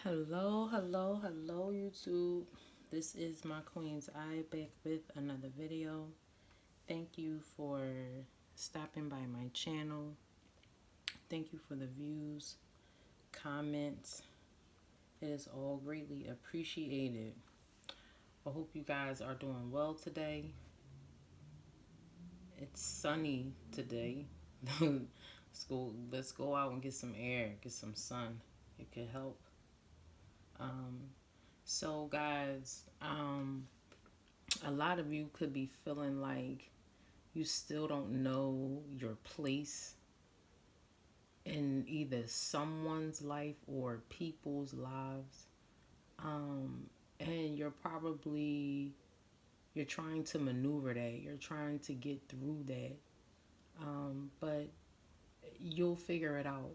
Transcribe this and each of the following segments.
Hello, YouTube. This is my Queen's Eye back with another video. Thank you for stopping by my channel. Thank you for the views, comments. It is all greatly appreciated. I hope you guys are doing well today. It's sunny today. Let's go out and get some air, get some sun. It could help. Um, so guys, a lot of you could be feeling like you still don't know your place in either someone's life or people's lives. And you're trying to maneuver that. You're trying to get through that. But you'll figure it out.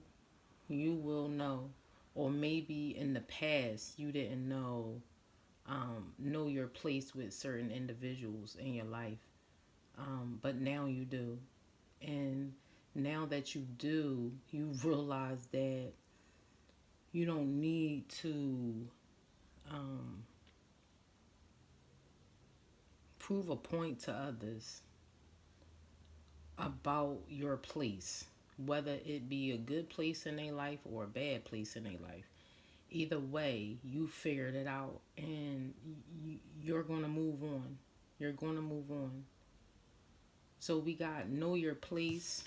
You will know. Or maybe in the past you didn't know your place with certain individuals in your life. But now you do. And now that you do, you realize that you don't need to um, prove a point to others about your place, whether it be a good place in their life or a bad place in their life. Either way, you figured it out and you're going to move on. You're going to move on. So we got know your place.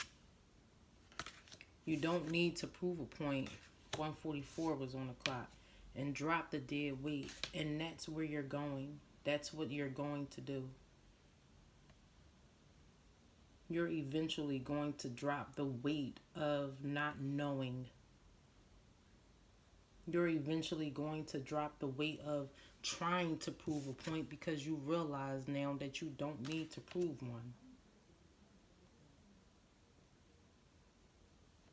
You don't need to prove a point. 144 was on the clock. And drop the dead weight. And that's where you're going. That's what you're going to do. You're eventually going to drop the weight of not knowing. You're eventually going to drop the weight of trying to prove a point because you realize now that you don't need to prove one.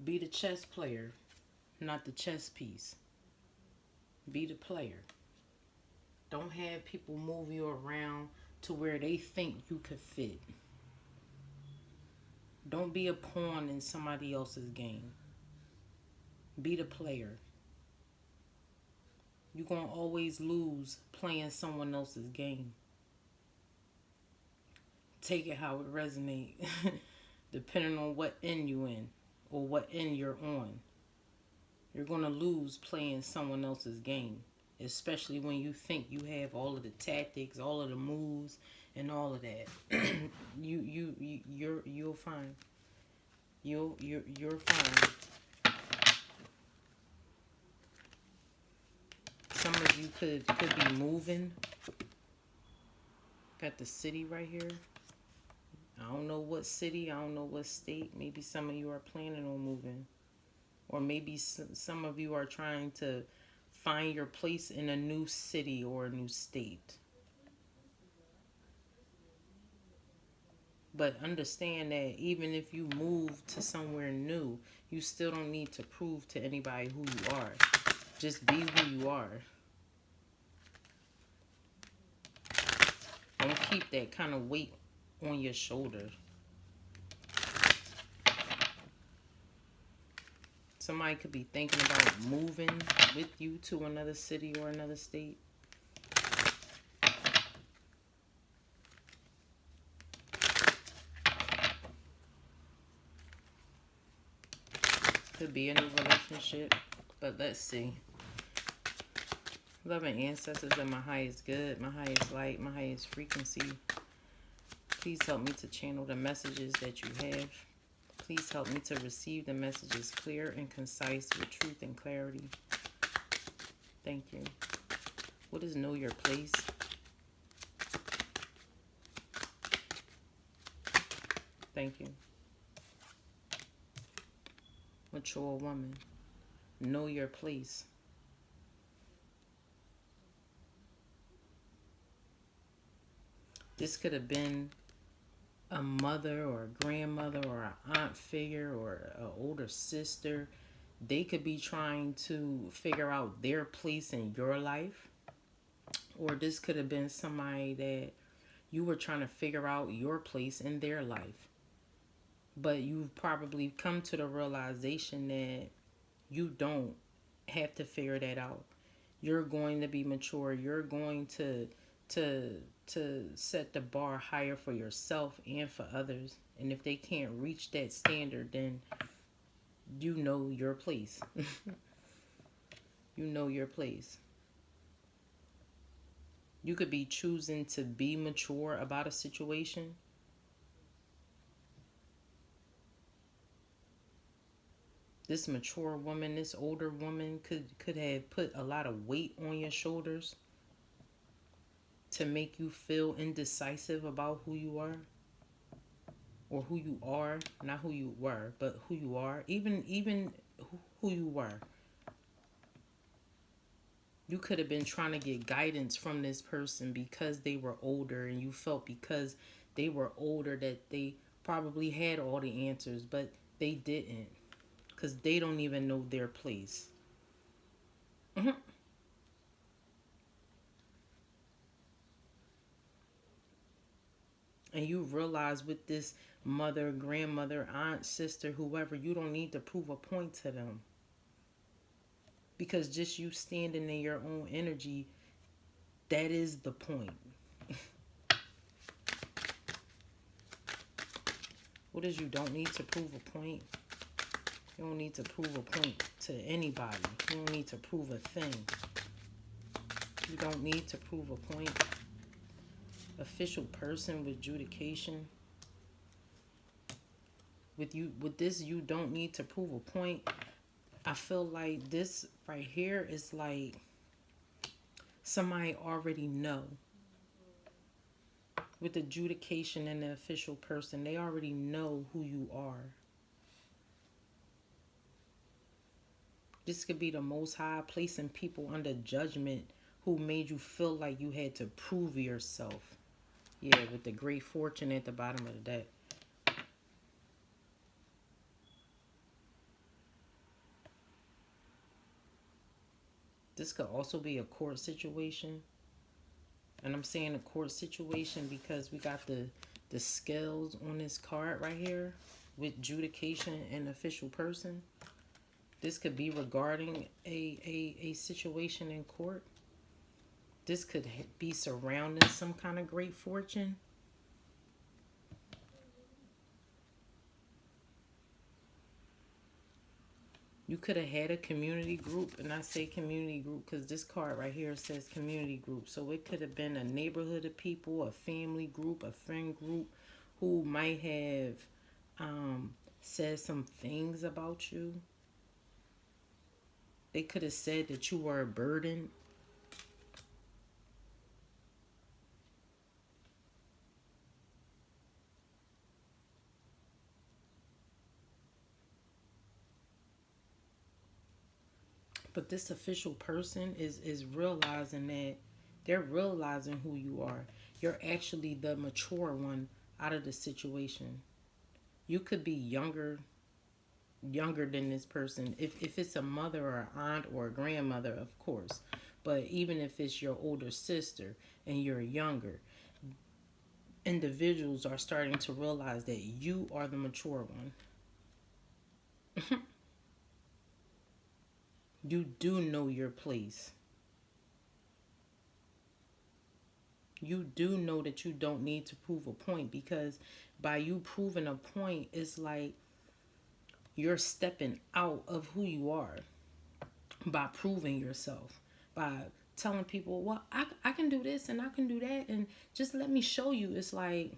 Be the chess player, not the chess piece. Be the player. Don't have people move you around to where they think you could fit. Don't be a pawn in somebody else's game. Be the player. You're going to always lose playing someone else's game. Take it how it resonates, depending on what end you in or what end you're on. You're going to lose playing someone else's game, especially when you think you have all of the tactics, all of the moves, and all of that. You'll find. You're fine. Some of you could be moving. Got the city right here. I don't know what city, I don't know what state. Maybe some of you are planning on moving. Or maybe some of you are trying to find your place in a new city or a new state. But understand that even if you move to somewhere new, you still don't need to prove to anybody who you are. Just be who you are. Don't keep that kind of weight on your shoulder. Somebody could be thinking about moving with you to another city or another state. Could be a new relationship, but let's see. Loving ancestors are my highest good, my highest light, my highest frequency. Please help me to channel the messages that you have. Please help me to receive the messages clear and concise with truth and clarity. Thank you. What is know your place? Thank you. Mature woman. Know your place. This could have been a mother or a grandmother or an aunt figure or an older sister. They could be trying to figure out their place in your life. Or this could have been somebody that you were trying to figure out your place in their life. But you've probably come to the realization that you don't have to figure that out. You're going to be mature. You're going to set the bar higher for yourself and for others. And if they can't reach that standard, then you know your place. You know your place. You could be choosing to be mature about a situation. This mature woman, this older woman could have put a lot of weight on your shoulders to make you feel indecisive about who you are, or who you are, not who you were, but who you are, even who you were. You could have been trying to get guidance from this person because they were older, and you felt because they were older that they probably had all the answers, but they didn't, because they don't even know their place. Mhm. And you realize with this mother, grandmother, aunt, sister, whoever, you don't need to prove a point to them, because just you standing in your own energy, that is the point. What is, you don't need to prove a point? You don't need to prove a point to anybody. You don't need to prove a thing. You don't need to prove a point. Official person with adjudication. With this, you don't need to prove a point. I feel like this right here is like somebody already know. With adjudication and the official person, they already know who you are. This could be the Most High placing people under judgment who made you feel like you had to prove yourself. Yeah, with the great fortune at the bottom of the deck. This could also be a court situation. And I'm saying a court situation because we got the scales on this card right here with adjudication and official person. This could be regarding a situation in court. This could be surrounding some kind of great fortune. You could have had a community group, and I say community group because this card right here says community group. So it could have been a neighborhood of people, a family group, a friend group who might have said some things about you. They could have said that you were a burden. But this official person is realizing that they're realizing who you are. You're actually the mature one out of the situation. You could be younger than this person. If it's a mother or an aunt or a grandmother, of course. But even if it's your older sister and you're younger, individuals are starting to realize that you are the mature one. You do know your place. You do know that you don't need to prove a point, because by you proving a point, it's like you're stepping out of who you are by proving yourself, by telling people, well, I can do this and I can do that, and just let me show you. It's like,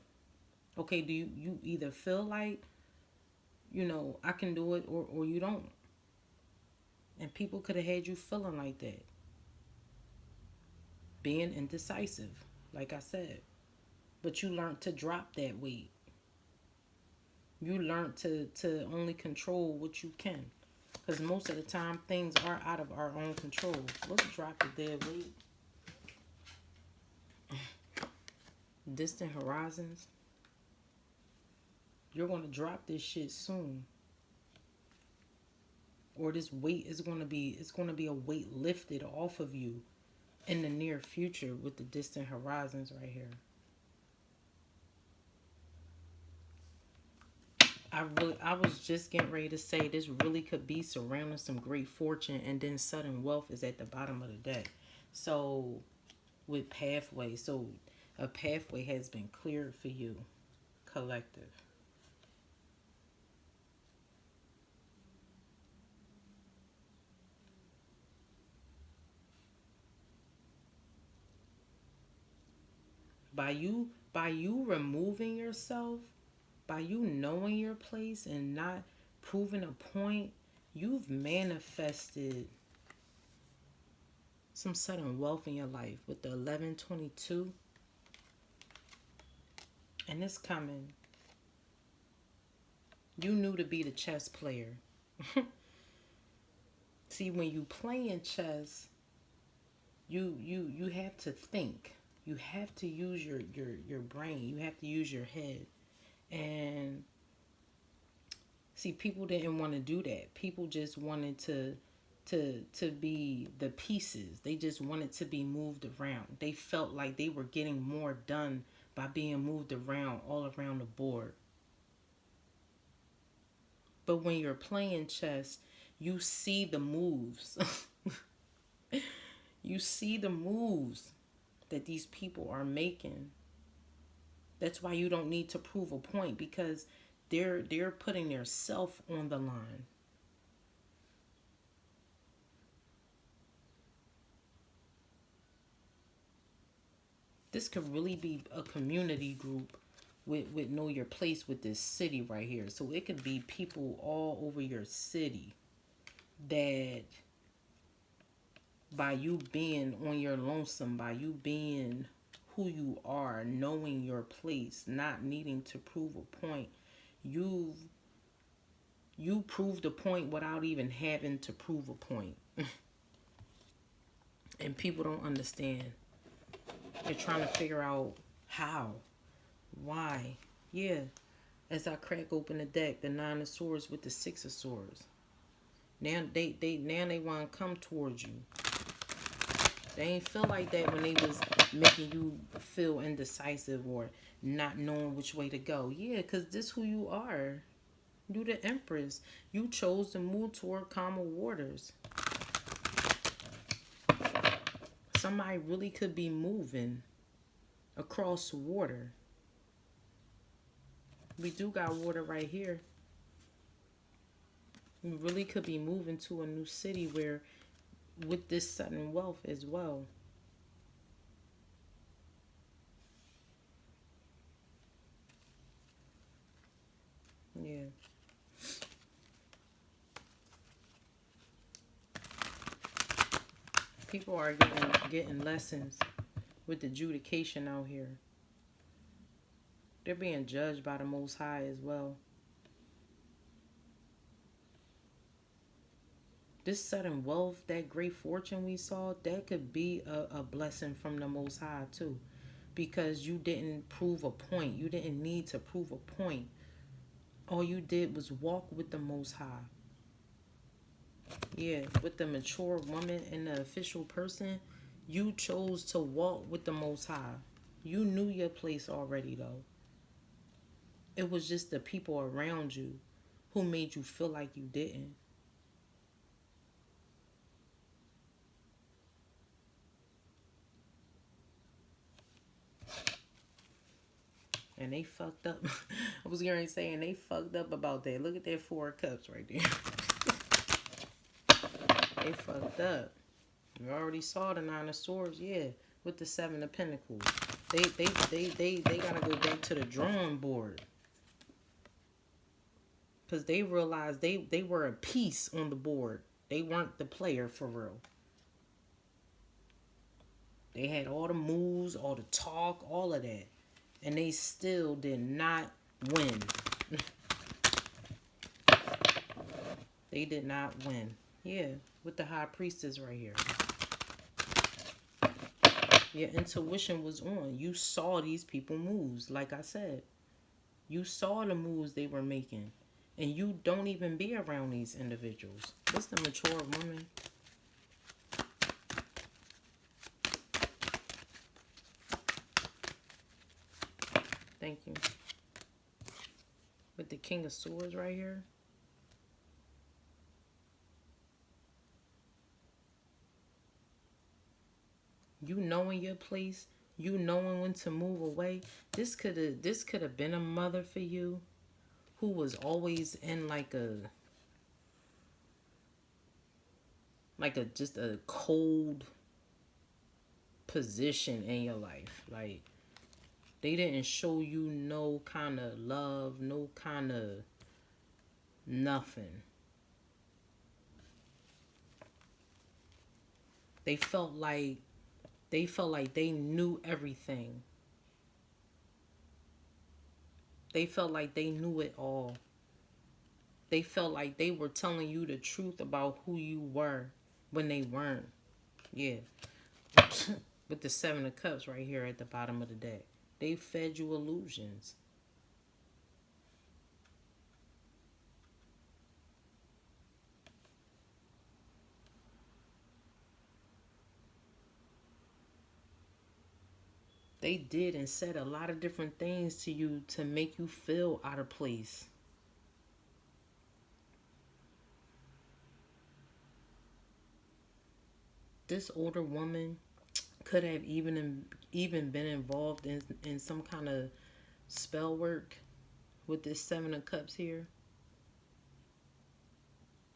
okay, do you either feel like, I can do it, or you don't. And people could have had you feeling like that, being indecisive, like I said. But you learned to drop that weight. You learned to only control what you can. Because most of the time, things are out of our own control. Let's drop the dead weight. Distant horizons. You're going to drop this shit soon. Or this weight is going to be, it's going to be a weight lifted off of you in the near future with the distant horizons right here. I was just getting ready to say this really could be surrounding some great fortune, and then sudden wealth is at the bottom of the deck. So with pathway, so a pathway has been cleared for you, collective. By you removing yourself, by you knowing your place and not proving a point, you've manifested some sudden wealth in your life with the 1122, and it's coming. You knew to be the chess player. See, when you play in chess, you have to think. You have to use your brain. You have to use your head. And see, people didn't want to do that. People just wanted to be the pieces. They just wanted to be moved around. They felt like they were getting more done by being moved around all around the board. But when you're playing chess, you see the moves. You see the moves that these people are making. That's why you don't need to prove a point, because they're putting their self on the line. This could really be a community group with know your place with this city right here. So it could be people all over your city that by you being on your lonesome, by you being who you are, knowing your place, not needing to prove a point, you proved a point without even having to prove a point. And people don't understand. They're trying to figure out how, why. Yeah, as I crack open the deck, the Nine of Swords with the Six of Swords. Now they want to come towards you. They ain't feel like that when they was making you feel indecisive or not knowing which way to go. Yeah, because this who you are. You the Empress. You chose to move toward calmer waters. Somebody really could be moving across water. We do got water right here. We really could be moving to a new city where with this sudden wealth as well. Yeah. People are getting lessons with adjudication out here. They're being judged by the Most High as well. This sudden wealth, that great fortune we saw, that could be a blessing from the Most High too. Because you didn't prove a point. You didn't need to prove a point. All you did was walk with the Most High. Yeah, with the mature woman and the official person, you chose to walk with the Most High. You knew your place already, though. It was just the people around you who made you feel like you didn't. And they fucked up. I was going to say, and they fucked up about that. Look at that Four of Cups right there. They fucked up. You already saw the Nine of Swords, yeah, with the Seven of Pentacles. They gotta go back to the drawing board. Because they realized they were a piece on the board. They weren't the player for real. They had all the moves, all the talk, all of that. And they still did not win. They did not win. Yeah, with the High Priestess right here. Your intuition was on. You saw these people moves, like I said. You saw the moves they were making. And you don't even be around these individuals. This the mature woman. Thank you. with the King of Swords right here. You knowing your place, you knowing when to move away. This could have been a mother for you who was always in like a just a cold position in your life. Like they didn't show you no kind of love, no kind of nothing. They felt like they knew everything. They felt like they knew it all. They felt like they were telling you the truth about who you were when they weren't. Yeah. With the Seven of Cups right here at the bottom of the deck. They fed you illusions. They did and said a lot of different things to you to make you feel out of place. This older woman could have even been involved in some kind of spell work with this Seven of Cups here,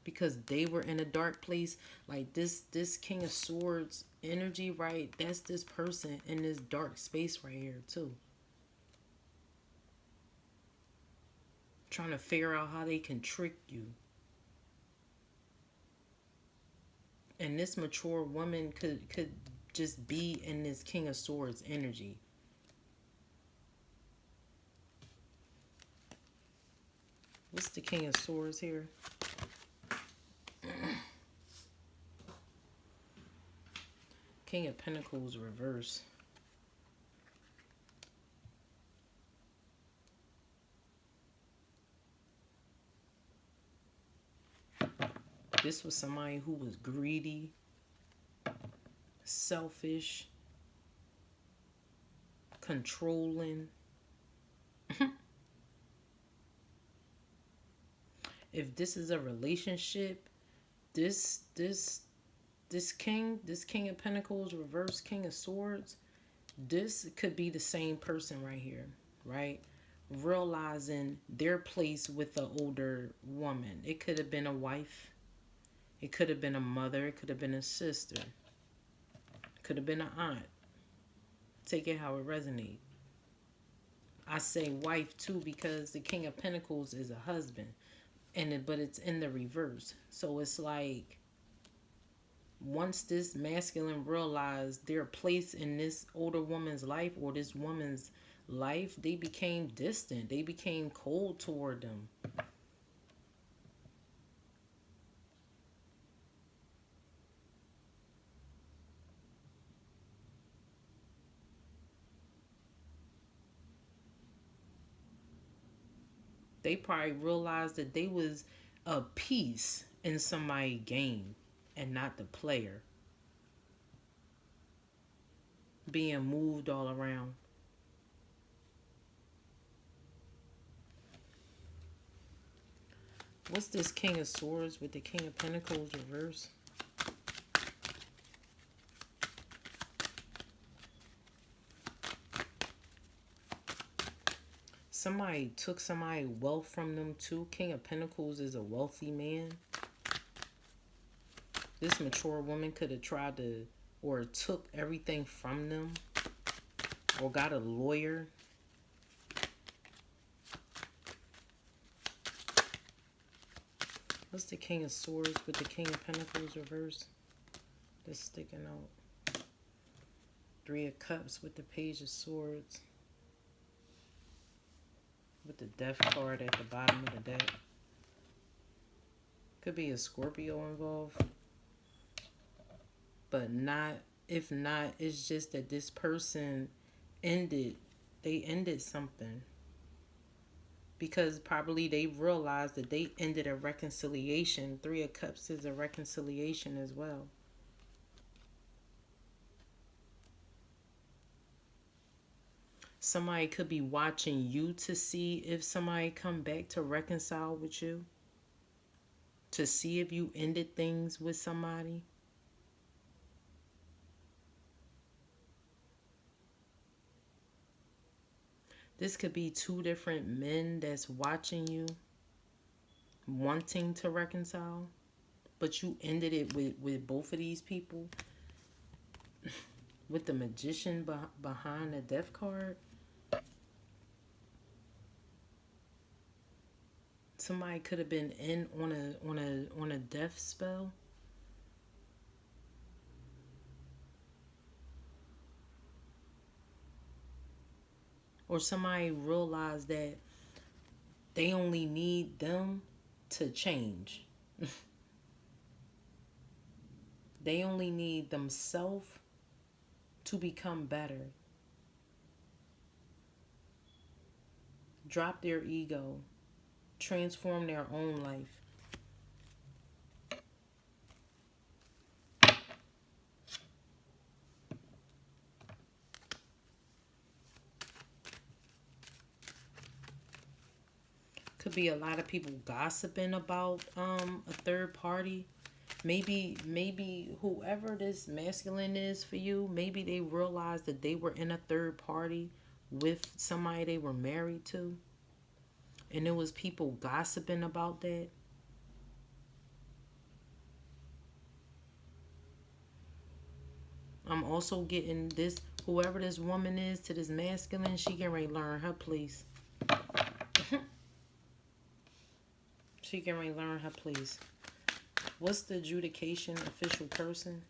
because they were in a dark place. Like this King of Swords energy, right? That's this person in this dark space right here too, trying to figure out how they can trick you. And this mature woman could just be in this King of Swords energy. What's the King of Swords here? King of Pentacles reverse. This was somebody who was greedy, selfish, controlling. If this is a relationship, this King of Pentacles reverse King of Swords, this could be the same person right here, right? Realizing their place with the older woman. It could have been a wife. It could have been a mother. It could have been a sister. It could have been an aunt. Take it how it resonates. I say wife too because the King of Pentacles is a husband, but it's in the reverse. So it's like once this masculine realized their place in this older woman's life or this woman's life, they became distant. They became cold toward them. They probably realized that they was a piece in somebody's game and not the player being moved all around. What's this King of Swords with the King of Pentacles reverse? Somebody took somebody's wealth from them too. King of Pentacles is a wealthy man. This mature woman could have tried to or took everything from them or got a lawyer. What's the King of Swords with the King of Pentacles reverse? That's sticking out. Three of Cups with the Page of Swords. With the Death card at the bottom of the deck. Could be a Scorpio involved. But not, if not, it's just that this person they ended something. Because probably they realized that they ended a reconciliation. Three of Cups is a reconciliation as well. Somebody could be watching you to see if somebody come back to reconcile with you, to see if you ended things with somebody. This could be two different men that's watching you, wanting to reconcile, but you ended it with both of these people, with the magician behind the death card. Somebody could have been in on a death spell. Or somebody realized that they only need them to change. They only need themselves to become better. Drop their ego. Transform their own life. Could be a lot of people gossiping about a third party. Maybe whoever this masculine is for you, maybe they realized that they were in a third party with somebody they were married to, and it was people gossiping about that. I'm also getting this, whoever this woman is to this masculine, she can ready learn her place. She can ready learn her place. What's the adjudication official person?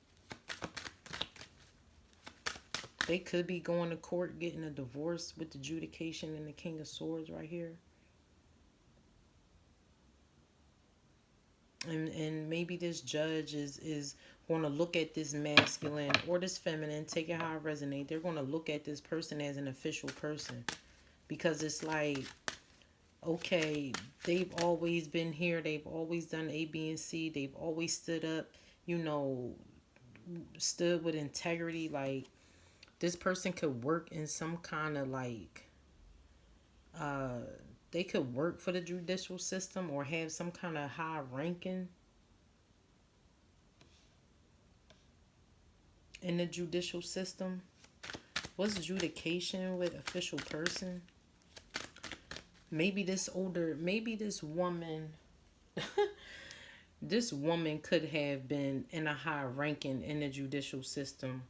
They could be going to court getting a divorce with the adjudication and the King of Swords right here. And maybe this judge is going to look at this masculine or this feminine, take it how it resonates. They're going to look at this person as an official person, because it's like, okay, they've always been here. They've always done A, B, and C. They've always stood up, stood with integrity. Like, this person could work in some kind of like, they could work for the judicial system or have some kind of high ranking in the judicial system. What's adjudication with official person? Maybe this woman, this woman could have been in a high ranking in the judicial system,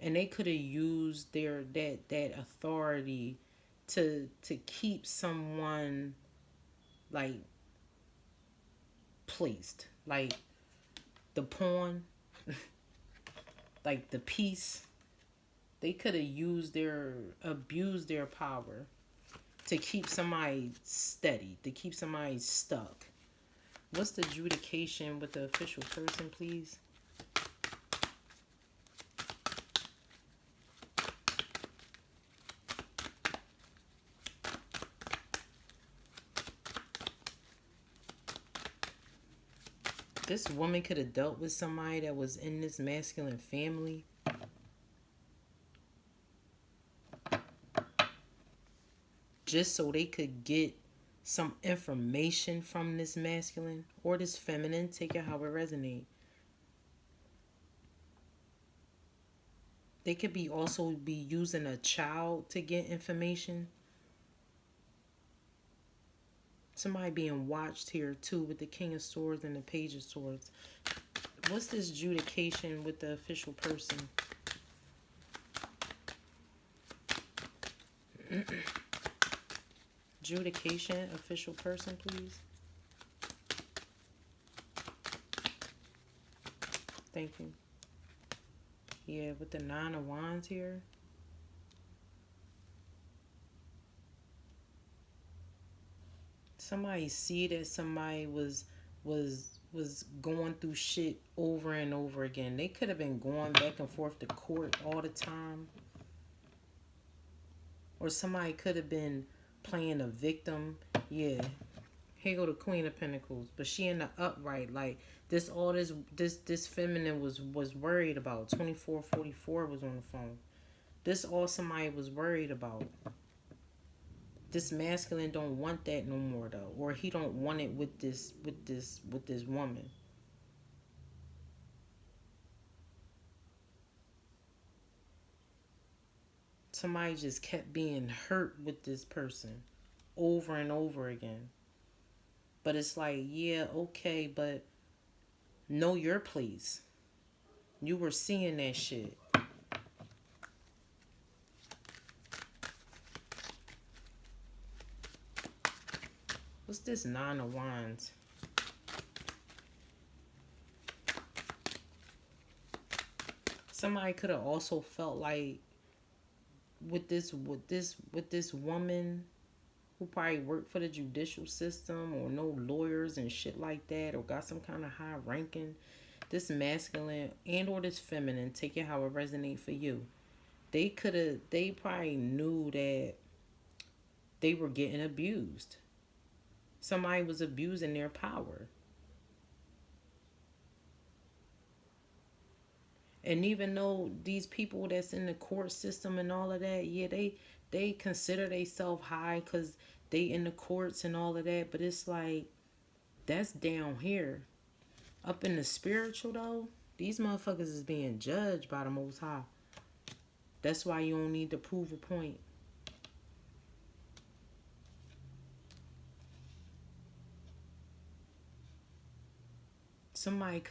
and they could have used that authority to keep someone like placed, like the pawn, like the piece. They could have abused their power to keep somebody steady, to keep somebody stuck. What's the adjudication with the official person, please? This woman could have dealt with somebody that was in this masculine family. Just so they could get some information from this masculine or this feminine, take it how it resonates. They could be also be using a child to get information. Somebody being watched here too with the King of Swords and the Page of Swords. What's this adjudication with the official person? Adjudication, official person, please. Thank you. Yeah, with the Nine of Wands here. Somebody see that somebody was going through shit over and over again. They could have been going back and forth to court all the time. Or somebody could have been playing a victim. Yeah. Here go the Queen of Pentacles. But she in the upright. Like, this feminine was worried about. 2444 was on the phone. This all somebody was worried about. This masculine don't want that no more though, or he don't want it with this woman. Somebody just kept being hurt with this person over and over again. But it's like, yeah, okay, but know your place. You were seeing that shit. What's this Nine of Wands? Somebody could have also felt like with this woman who probably worked for the judicial system or no lawyers and shit like that, or got some kind of high ranking, this masculine and or this feminine, take it how it resonate for you. They probably knew that they were getting abused. Somebody was abusing their power. And even though these people that's in the court system and all of that, yeah, they consider themselves high because they in the courts and all of that, but it's like that's down here. Up in the spiritual though, these motherfuckers is being judged by the Most High. That's why you don't need to prove a point. Somebody